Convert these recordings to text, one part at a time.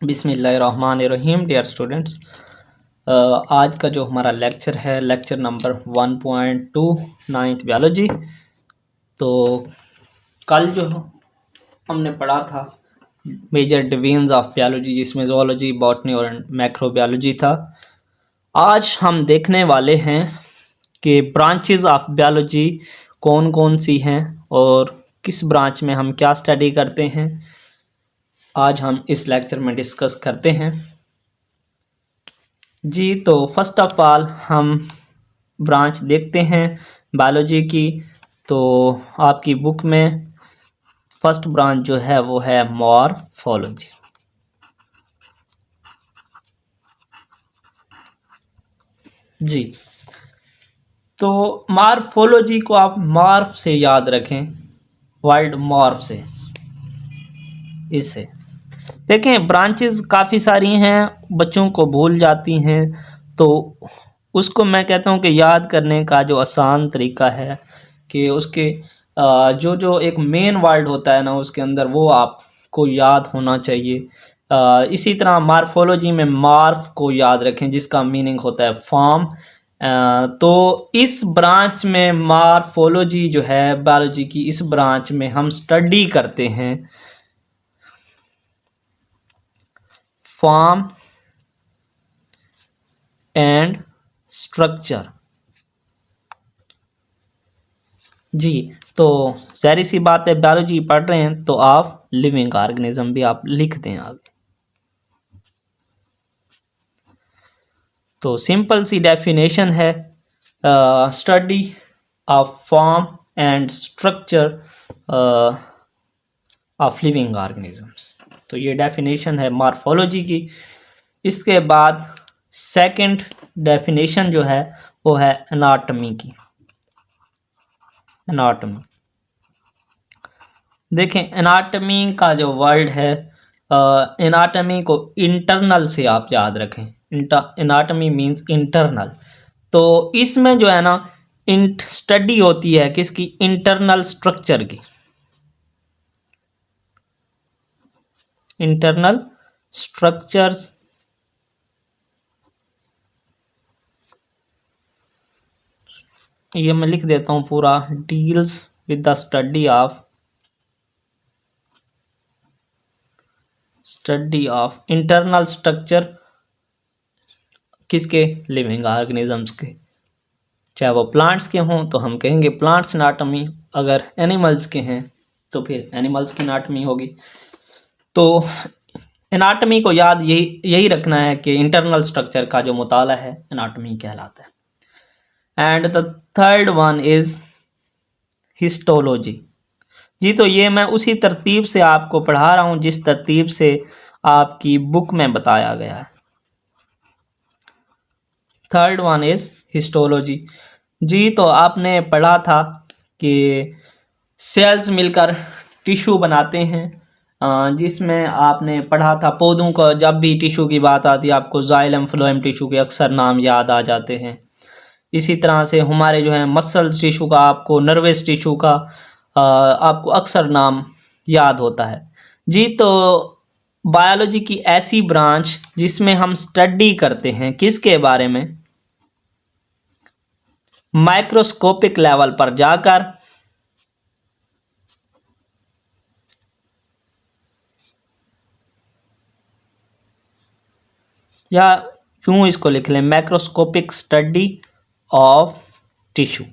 बिस्मिल्लाहिर्रहमानिर्रहीम। Dear students, आज का जो हमारा लेक्चर है लेक्चर नंबर 1.2 नाइन्थ बायोलॉजी। तो कल जो हमने पढ़ा था मेजर डिवीजन्स ऑफ बायोलॉजी, जिसमें ज़ूलॉजी, बॉटनी और मैक्रोबायोलॉजी था। आज हम देखने वाले हैं कि ब्रांचेस ऑफ बायोलॉजी कौन कौन सी हैं और किस ब्रांच में हम क्या स्टडी करते हैं। आज हम इस लेक्चर में डिस्कस करते हैं जी। तो फर्स्ट ऑफ ऑल हम ब्रांच देखते हैं बायोलॉजी की। तो आपकी बुक में फर्स्ट ब्रांच जो है वो है मॉर्फोलॉजी जी। तो मॉर्फोलॉजी को आप मॉर्फ से याद रखें, वर्ड मॉर्फ से। इससे देखें ब्रांचेस काफ़ी सारी हैं, बच्चों को भूल जाती हैं। तो उसको मैं कहता हूँ कि याद करने का जो आसान तरीका है कि उसके जो जो एक मेन वर्ड होता है ना, उसके अंदर वो आपको याद होना चाहिए। इसी तरह मॉर्फोलॉजी में मॉर्फ को याद रखें, जिसका मीनिंग होता है फॉर्म। तो इस ब्रांच में मॉर्फोलॉजी जो है बायोलॉजी की, इस ब्रांच में हम स्टडी करते हैं फॉर्म एंड स्ट्रक्चर जी। तो सारी सी बात है, बायोलॉजी पढ़ रहे हैं तो आप लिविंग ऑर्गेनिज्म भी आप लिख दें आगे। तो सिंपल सी डेफिनेशन है, study of form and structure of living organisms. तो ये डेफिनेशन है मॉर्फोलॉजी की। इसके बाद सेकंड डेफिनेशन जो है वो है एनाटॉमी की। एनाटॉमी देखें, एनाटॉमी का जो वर्ड है, एनाटॉमी को इंटरनल से आप याद रखें। Anatomy means internal. तो इसमें जो है ना स्टडी होती है किसकी? इंटरनल स्ट्रक्चर की। इंटरनल स्ट्रक्चर्स ये मैं लिख देता हूं पूरा, deals with the study of internal structure किसके? लिविंग ऑर्गेनिजम्स के। चाहे वो प्लांट्स के हों तो हम कहेंगे प्लांट्स एनाटॉमी, अगर एनिमल्स के हैं तो फिर एनिमल्स की एनाटॉमी होगी। तो एनाटॉमी को याद यही रखना है कि इंटरनल स्ट्रक्चर का जो मुताला है एनाटॉमी कहलाता है। And the third one is histology जी। तो ये मैं उसी तरतीब से आपको पढ़ा रहा हूं जिस तरतीब से आपकी बुक में बताया गया है। थर्ड वन इज हिस्टोलॉजी जी। तो आपने पढ़ा था कि सेल्स मिलकर टिश्यू बनाते हैं, जिसमें आपने पढ़ा था पौधों का, जब भी टिश्यू की बात आती है आपको जाइलम फ्लोएम टिश्यू के अक्सर नाम याद आ जाते हैं। इसी तरह से हमारे जो है मसल्स टिश्यू का, आपको नर्वस टिश्यू का आपको अक्सर नाम याद होता है जी। तो बायोलॉजी की ऐसी ब्रांच जिसमें हम स्टडी करते हैं किसके बारे में? माइक्रोस्कोपिक लेवल पर जाकर या यूं इसको लिख लें, माइक्रोस्कोपिक स्टडी ऑफ टिश्यू।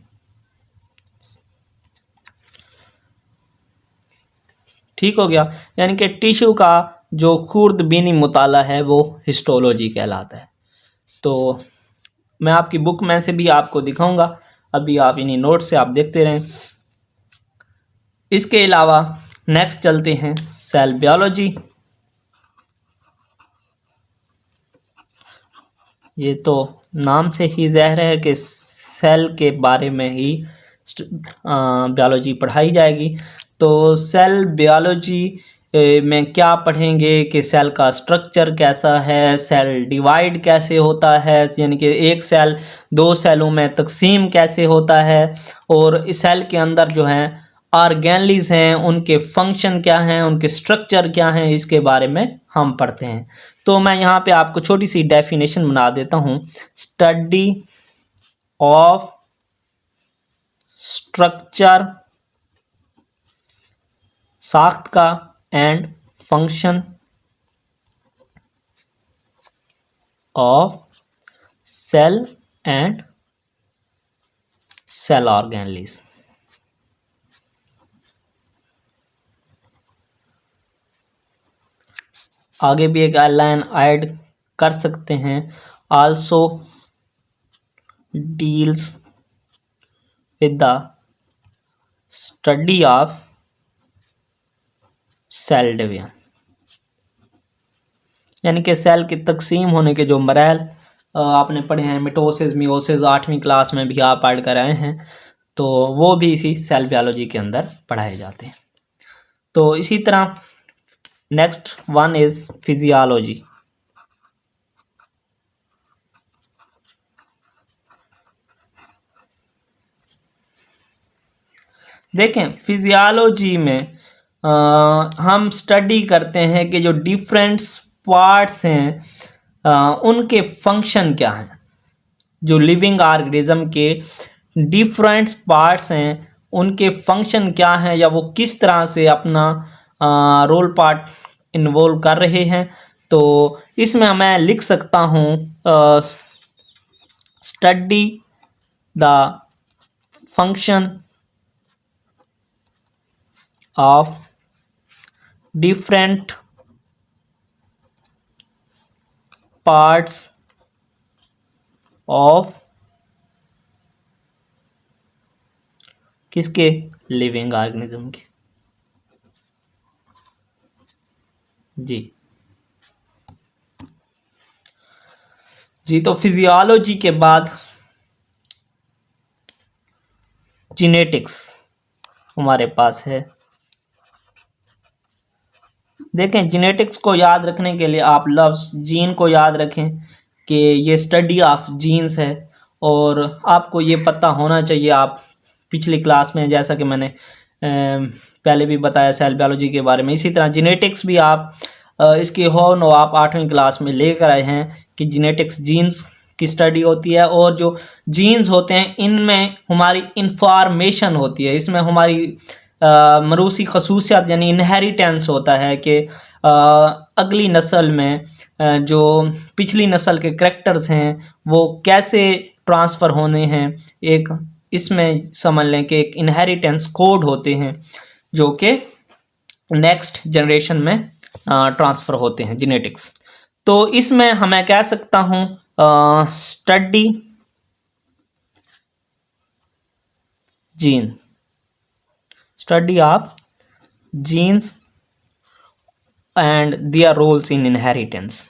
ठीक हो गया, यानी कि टिश्यू का जो खुर्दबीनी मुताला है वो हिस्टोलॉजी कहलाता है। तो मैं आपकी बुक में से भी आपको दिखाऊंगा, अभी आप इन्हीं नोट से आप देखते रहें। इसके अलावा नेक्स्ट चलते हैं सेल बायोलॉजी। ये तो नाम से ही ज़ाहिर है कि सेल के बारे में ही बायोलॉजी पढ़ाई जाएगी। तो सेल बायोलॉजी में क्या पढ़ेंगे कि सेल का स्ट्रक्चर कैसा है, सेल डिवाइड कैसे होता है, यानी कि एक सेल दो सेलों में तकसीम कैसे होता है, और इस सेल के अंदर जो है ऑर्गेनलीज हैं, उनके फंक्शन क्या हैं, उनके स्ट्रक्चर क्या हैं, इसके बारे में हम पढ़ते हैं। तो मैं यहाँ पे आपको छोटी सी डेफिनेशन बना देता हूँ। स्टडी ऑफ स्ट्रक्चर, साख्त का, and function of cell and cell organelles. आगे भी एक लाइन ऐड कर सकते हैं, also deals with the study of cell division, यानी कि सेल की तकसीम होने के जो मराहल आपने पढ़े हैं, मिटोसिस, मियोसिस, 8वीं क्लास में भी आप पढ़ कर आए हैं, तो वो भी इसी सेल बायोलॉजी के अंदर पढ़ाए जाते हैं। तो इसी तरह नेक्स्ट वन इज फिजियोलॉजी। देखें, फिजियोलॉजी में हम स्टडी करते हैं कि जो डिफरेंट पार्ट्स हैं उनके फंक्शन क्या हैं। जो लिविंग ऑर्गेनिज्म के डिफरेंट पार्ट्स हैं उनके फंक्शन क्या हैं, या वो किस तरह से अपना रोल पार्ट इन्वॉल्व कर रहे हैं। तो इसमें मैं लिख सकता हूँ study the function of different parts of किसके, लिविंग ऑर्गेनिज्म के। जी तो फिजियोलॉजी के बाद जीनेटिक्स हमारे पास है। देखें, जीनेटिक्स को याद रखने के लिए आप लफ्ज़ जीन को याद रखें कि ये स्टडी ऑफ जीन्स है, और आपको ये पता होना चाहिए। आप पिछली क्लास में, जैसा कि मैंने पहले भी बताया सेल बायोलॉजी के बारे में, इसी तरह जीनेटिक्स भी आप इसकी हो आप 8वीं क्लास में लेकर आए हैं कि जीनेटिक्स जीन्स की स्टडी होती है, और जो जीन्स होते हैं इनमें हमारी इंफॉर्मेशन होती है, इसमें हमारी मरूसी खसूसियात यानी इनहेरिटेंस होता है कि अगली नस्ल में जो पिछली नस्ल के करैक्टर्स हैं वो कैसे ट्रांसफ़र होने हैं। एक इसमें समझ लें कि एक इनहेरिटेंस कोड होते हैं जो कि नेक्स्ट जनरेशन में ट्रांसफ़र होते हैं, जीनेटिक्स। तो इसमें मैं कह सकता हूँ study gene, study of genes and their roles in inheritance।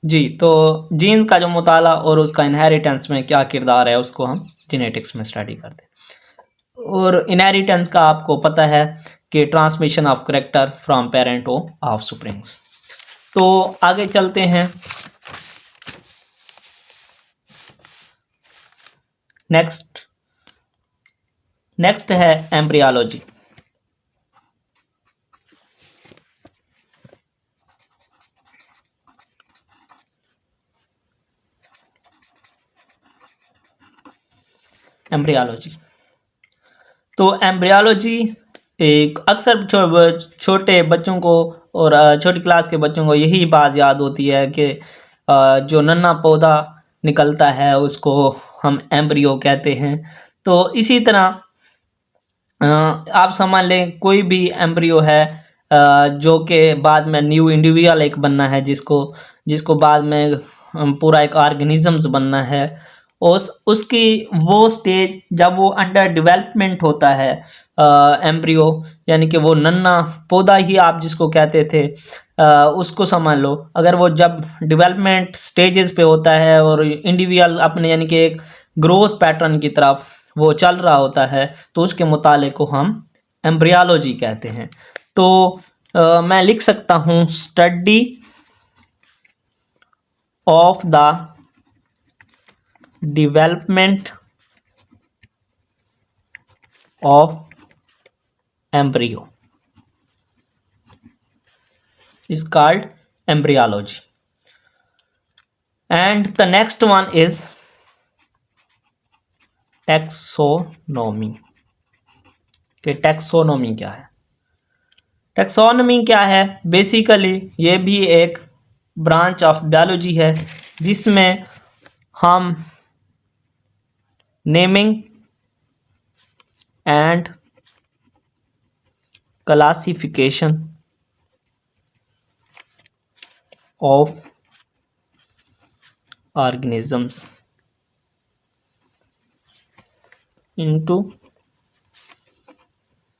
जी तो जीन्स का जो मुताला और उसका इनहेरिटेंस में क्या किरदार है उसको हम जेनेटिक्स में स्टडी करते हैं। और इनहेरिटेंस का आपको पता है कि transmission of character from parent to offsprings. तो आगे चलते हैं। नेक्स्ट है एम्ब्रियोलॉजी। तो एम्ब्रियोलॉजी एक अक्सर छोटे बच्चों को और छोटी क्लास के बच्चों को यही बात याद होती है कि जो नन्हा पौधा निकलता है उसको हम एम्ब्रियो कहते हैं। तो इसी तरह आप समझ लें कोई भी एम्ब्रियो है जो कि बाद में न्यू इंडिविजुअल एक बनना है, जिसको बाद में पूरा एक ऑर्गेनिजम्स बनना है। उसकी वो स्टेज जब वो अंडर डेवलपमेंट होता है एम्ब्रियो, यानी कि वो नन्हा पौधा ही आप जिसको कहते थे, उसको समझ लो। अगर वो जब डेवलपमेंट स्टेजेस पे होता है और इंडिविजुअल अपने यानी कि एक ग्रोथ पैटर्न की तरफ वो चल रहा होता है, तो उसके मुताले को हम एम्ब्रियोलॉजी कहते हैं। तो मैं लिख सकता हूँ study of the development of embryo is called embryology. And the next one is taxonomy. कि टैक्सोनॉमी क्या है? टैक्सोनॉमी क्या है? बेसिकली ये भी एक ब्रांच ऑफ बायोलॉजी है जिसमें हम naming and classification of organisms into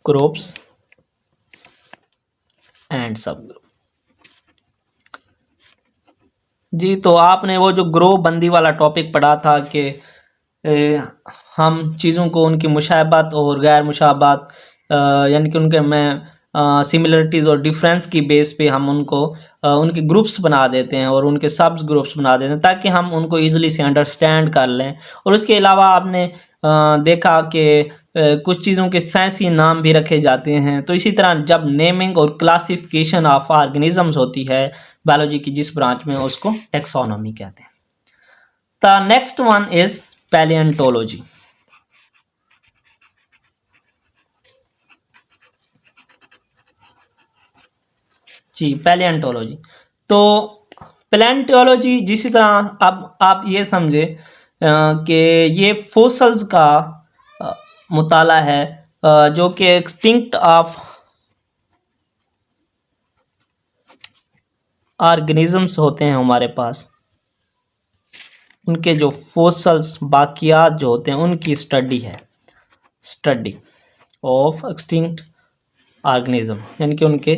groups and subgroup। जी, तो आपने वो जो ग्रुप बंदी वाला टॉपिक पढ़ा था कि हम चीज़ों को उनकी मुशाबहत और गैर मुशाबहत यानी कि उनके में सिमिलरिटीज़ और डिफरेंस की बेस पे हम उनको उनके ग्रुप्स बना देते हैं और उनके सब ग्रुप्स बना देते हैं ताकि हम उनको ईजिली से अंडरस्टैंड कर लें। और उसके अलावा आपने देखा कि कुछ चीज़ों के साइंसी नाम भी रखे जाते हैं। तो इसी तरह जब नेमिंग और क्लासिफिकेशन ऑफ ऑर्गेनिजम्स होती है बायोलॉजी की जिस ब्रांच में, उसको टैक्सोनॉमी कहते हैं। The next one is paleontology. जी, पैलियोंटोलॉजी। तो पैलियोंटोलॉजी जिस तरह अब आप ये समझे कि ये फोसल्स का मुताला है जो कि एक्सटिंक्ट ऑफ ऑर्गेनिजम्स होते हैं हमारे पास, उनके जो फोसल्स बाकियात जो होते हैं उनकी स्टडी है, स्टडी ऑफ एक्सटिंक्ट ऑर्गेनिज्म, यानी कि उनके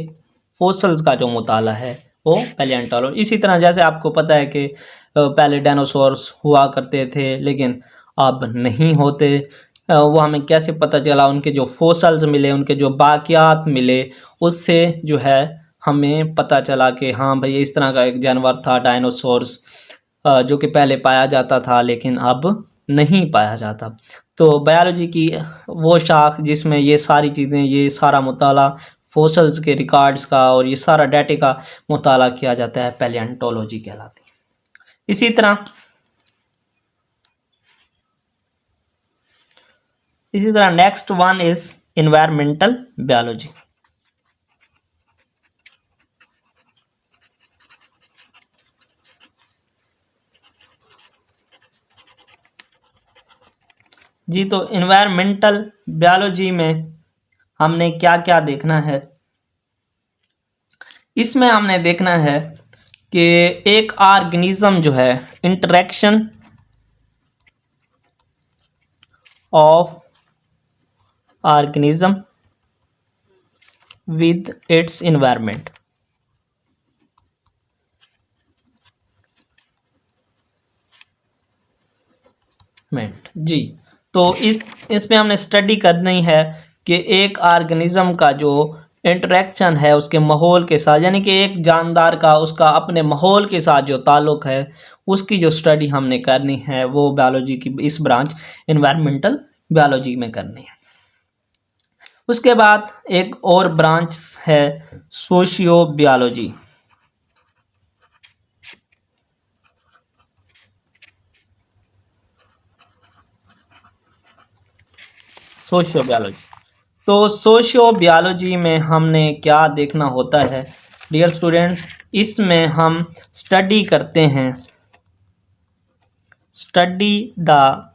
फोसल्स का जो मुताला है वो पैलियोंटोलॉजी। इसी तरह जैसे आपको पता है कि पहले डायनासोर्स हुआ करते थे लेकिन अब नहीं होते, वो हमें कैसे पता चला? उनके जो फोसल्स मिले, उनके जो बाकियात मिले, उससे जो है हमें पता चला कि हाँ भाई इस तरह का एक जानवर था डायनासोर्स जो कि पहले पाया जाता था लेकिन अब नहीं पाया जाता। तो बायोलॉजी की वो शाख जिसमें ये सारी चीज़ें, ये सारा मुताला फोसल्स के रिकॉर्ड्स का और ये सारा डाटे का मुताला किया जाता है, पैलियोंटोलॉजी कहलाती है। इसी तरह next one is environmental biology. जी, तो एनवायरमेंटल बायोलॉजी में हमने क्या क्या देखना है? इसमें हमने देखना है कि एक ऑर्गेनिज्म जो है interaction of organism with its environment. जी, तो इसमें हमने स्टडी करनी है कि एक ऑर्गेनिज्म का जो इंटरेक्शन है उसके माहौल के साथ, यानी कि एक जानदार का उसका अपने माहौल के साथ जो ताल्लुक़ है उसकी जो स्टडी हमने करनी है वो बायोलॉजी की इस ब्रांच एनवायरमेंटल बायोलॉजी में करनी है। उसके बाद एक और ब्रांच है सोशियो बायोलॉजी। सोशियो बायोलॉजी, तो सोशियो बायोलॉजी में हमने क्या देखना होता है डियर स्टूडेंट्स? इसमें हम स्टडी करते हैं, study the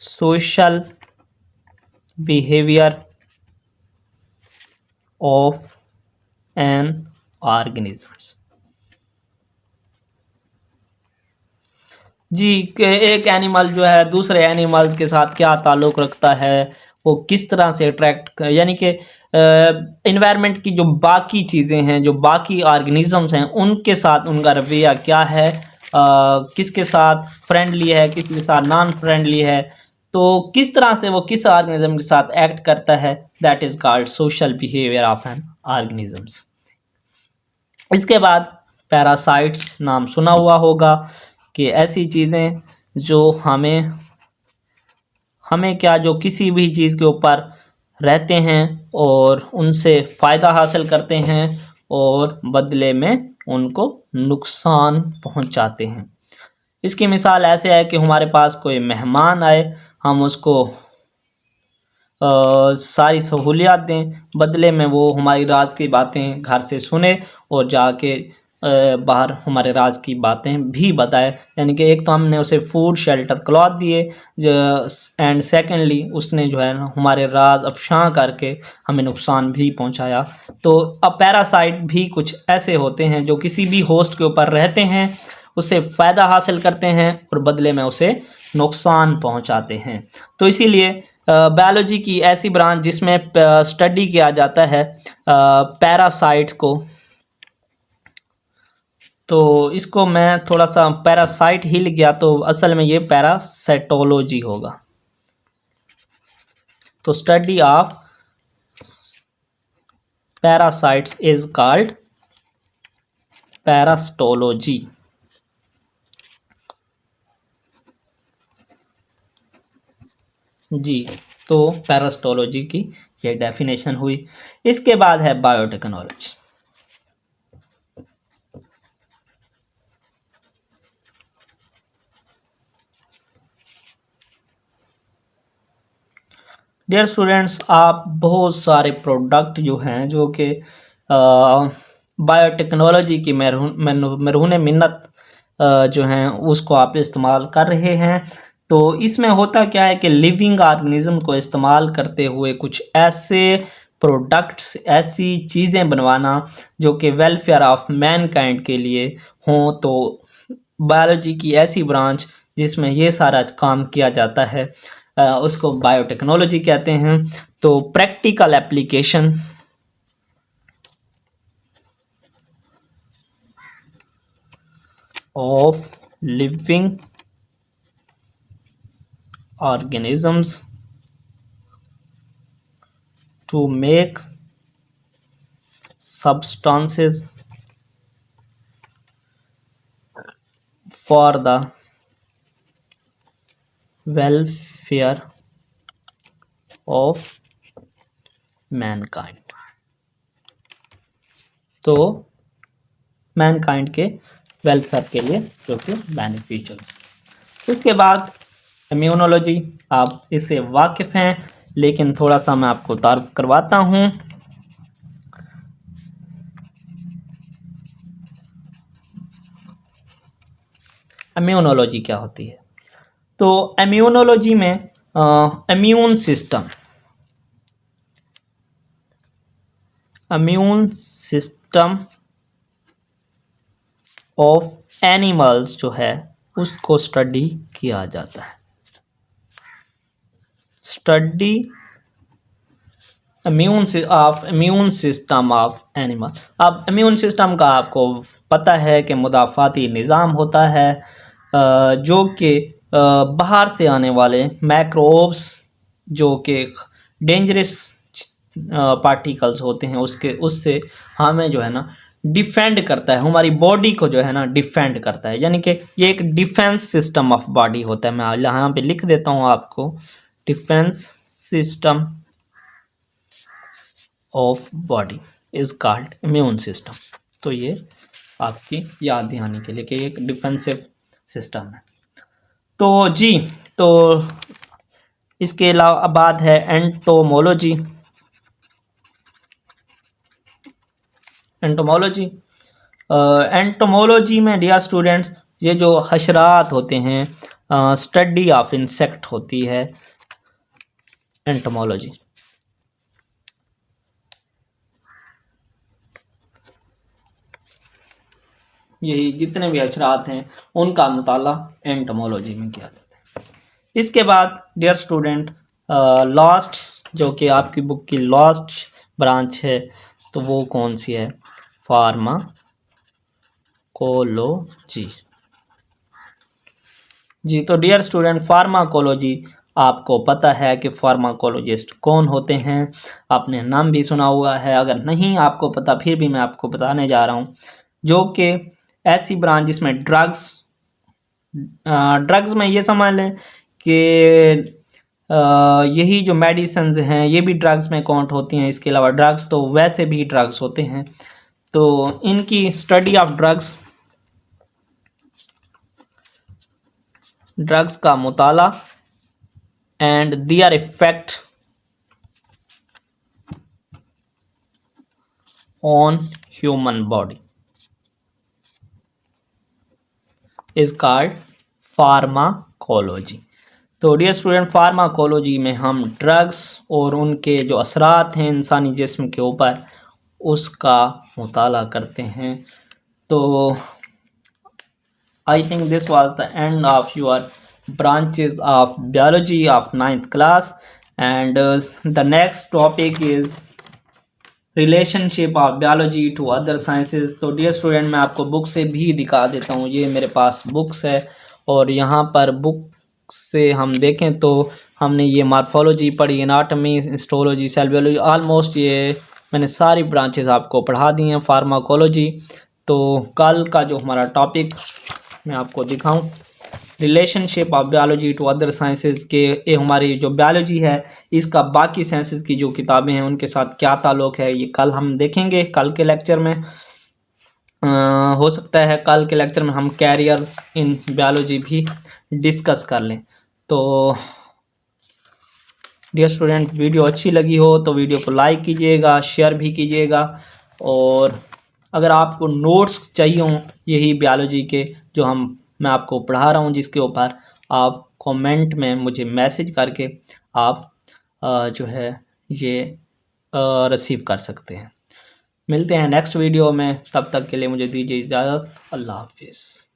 social behaviour of an organisms. जी, कि एक एनिमल जो है दूसरे एनिमल्स के साथ क्या ताल्लुक़ रखता है, वो किस तरह से अट्रैक्ट, यानी कि एनवायरनमेंट की जो बाकी चीज़ें हैं, जो बाकी ऑर्गेनिजम्स हैं, उनके साथ उनका रवैया क्या है, किसके साथ फ्रेंडली है, किसके साथ नॉन फ्रेंडली है, तो किस तरह से वो किस ऑर्गेनिज्म के साथ एक्ट करता है, that is called social behaviour of an organisms. इसके बाद पैरासाइट्स, नाम सुना हुआ होगा कि ऐसी चीज़ें जो हमें क्या, जो किसी भी चीज़ के ऊपर रहते हैं और उनसे फ़ायदा हासिल करते हैं और बदले में उनको नुकसान पहुंचाते हैं। इसकी मिसाल ऐसे है कि हमारे पास कोई मेहमान आए, हम उसको सारी सहूलियात दें, बदले में वो हमारी राज की बातें घर से सुने और जाके बाहर हमारे राज की बातें भी बताए। यानी कि एक तो हमने उसे फूड, शेल्टर, क्लॉथ दिए, एंड सेकेंडली उसने जो है ना हमारे राज अफशां करके हमें नुकसान भी पहुंचाया। तो अब पैरासाइट भी कुछ ऐसे होते हैं जो किसी भी होस्ट के ऊपर रहते हैं, उससे फ़ायदा हासिल करते हैं और बदले में उसे नुकसान पहुंचाते हैं। तो इसीलिए बायोलॉजी की ऐसी ब्रांच जिसमें स्टडी किया जाता है पैरासाइट्स को, तो इसको मैं थोड़ा सा पैरासाइट ही लिख गया तो असल में ये पैरासाइटोलॉजी होगा। तो study of parasites is called parasitology. जी, तो पैरास्टोलॉजी की ये डेफिनेशन हुई। इसके बाद है बायोटेक्नोलॉजी। डियर स्टूडेंट्स, आप बहुत सारे प्रोडक्ट जो हैं जो कि बायोटेक्नोलॉजी की मरहून मिन्नत जो हैं उसको आप इस्तेमाल कर रहे हैं। तो इसमें होता क्या है कि लिविंग ऑर्गेनिज्म को इस्तेमाल करते हुए कुछ ऐसे प्रोडक्ट्स, ऐसी चीज़ें बनवाना जो कि वेलफेयर ऑफ मैनकाइंड के लिए हों। तो बायोलॉजी की ऐसी ब्रांच जिसमें ये सारा काम किया जाता है उसको बायोटेक्नोलॉजी कहते हैं। तो practical application of living organisms to make substances for the welfare of mankind। तो मैनकाइंड के वेलफेयर के लिए जो कि बेनिफिशियल। इसके बाद इम्यूनोलॉजी, आप इससे वाकिफ़ हैं लेकिन थोड़ा सा मैं आपको तारुफ करवाता हूँ। इम्यूनोलॉजी क्या होती है? तो इम्यूनोलॉजी में इम्यून सिस्टम ऑफ एनिमल्स जो है उसको स्टडी किया जाता है। Study immune system of animal. अब इम्यून सिस्टम का आपको पता है कि मुदाफ़ाती निज़ाम होता है जो कि बाहर से आने वाले मैक्रोब्स जो कि डेंजरस पार्टिकल्स होते हैं उससे हमें जो है ना डिफेंड करता है, हमारी बॉडी को जो है ना डिफेंड करता है। यानी कि ये एक डिफेंस सिस्टम ऑफ बॉडी होता है। मैं यहाँ पे लिख देता हूँ आपको, defence system of body is called immune system. तो ये आपकी याद दिलाने के लिए कि एक डिफेंसिव सिस्टम है। तो जी, तो इसके अलावा बाद है एंटोमोलॉजी। एंटोमोलॉजी में डियर स्टूडेंट्स ये जो हशरात होते हैं, स्टडी ऑफ इंसेक्ट होती है एंटोमोलॉजी। यही जितने भी हशरात हैं उनका मुताला एंटोमोलॉजी में किया जाता है। इसके बाद डियर स्टूडेंट लास्ट जो कि आपकी बुक की लास्ट ब्रांच है तो वो कौन सी है? फार्माकोलॉजी। जी, तो डियर स्टूडेंट फार्माकोलॉजी आपको पता है कि फार्माकोलॉजिस्ट कौन होते हैं, आपने नाम भी सुना हुआ है। अगर नहीं आपको पता फिर भी मैं आपको बताने जा रहा हूँ, जो कि ऐसी ब्रांच जिसमें ड्रग्स में ये समझ लें कि यही जो मेडिसिन्स हैं ये भी ड्रग्स में काउंट होती हैं। इसके अलावा ड्रग्स तो वैसे भी ड्रग्स होते हैं, तो इनकी स्टडी ऑफ ड्रग्स का मुताला and their effect on human body is called pharmacology. तो डियर स्टूडेंट, फार्माकोलॉजी में हम ड्रग्स और उनके जो असरात हैं इंसानी जिस्म के ऊपर उसका मुताला करते हैं। तो I think this was the end of your branches of biology of 9th class, and the next topic is relationship of biology to other sciences. तो डियर स्टूडेंट, मैं आपको बुक से भी दिखा देता हूँ। ये मेरे पास बुक्स है और यहाँ पर बुक से हम देखें तो हमने ये मॉर्फोलॉजी पढ़ी, anatomy, histology, cell biology, almost ये मैंने सारी ब्रांचेस आपको पढ़ा दी हैं फार्माकोलॉजी। तो कल का जो हमारा टॉपिक मैं आपको दिखाऊं, relationship of biology to other sciences के, ये हमारी जो बायोलॉजी है इसका बाकी साइंसेज की जो किताबें हैं उनके साथ क्या ताल्लुक़ है, ये कल हम देखेंगे। कल के लेक्चर में हो सकता है कल के लेक्चर में हम कैरियर्स इन बायोलॉजी भी डिस्कस कर लें। तो डियर स्टूडेंट, वीडियो अच्छी लगी हो तो वीडियो को लाइक कीजिएगा, शेयर भी कीजिएगा, और अगर आपको नोट्स चाहिए हों यही बायोलॉजी के जो मैं आपको पढ़ा रहा हूँ जिसके ऊपर, आप कमेंट में मुझे मैसेज करके आप जो है ये रिसीव कर सकते हैं। मिलते हैं नेक्स्ट वीडियो में, तब तक के लिए मुझे दीजिए इजाज़त। अल्लाह हाफिज़।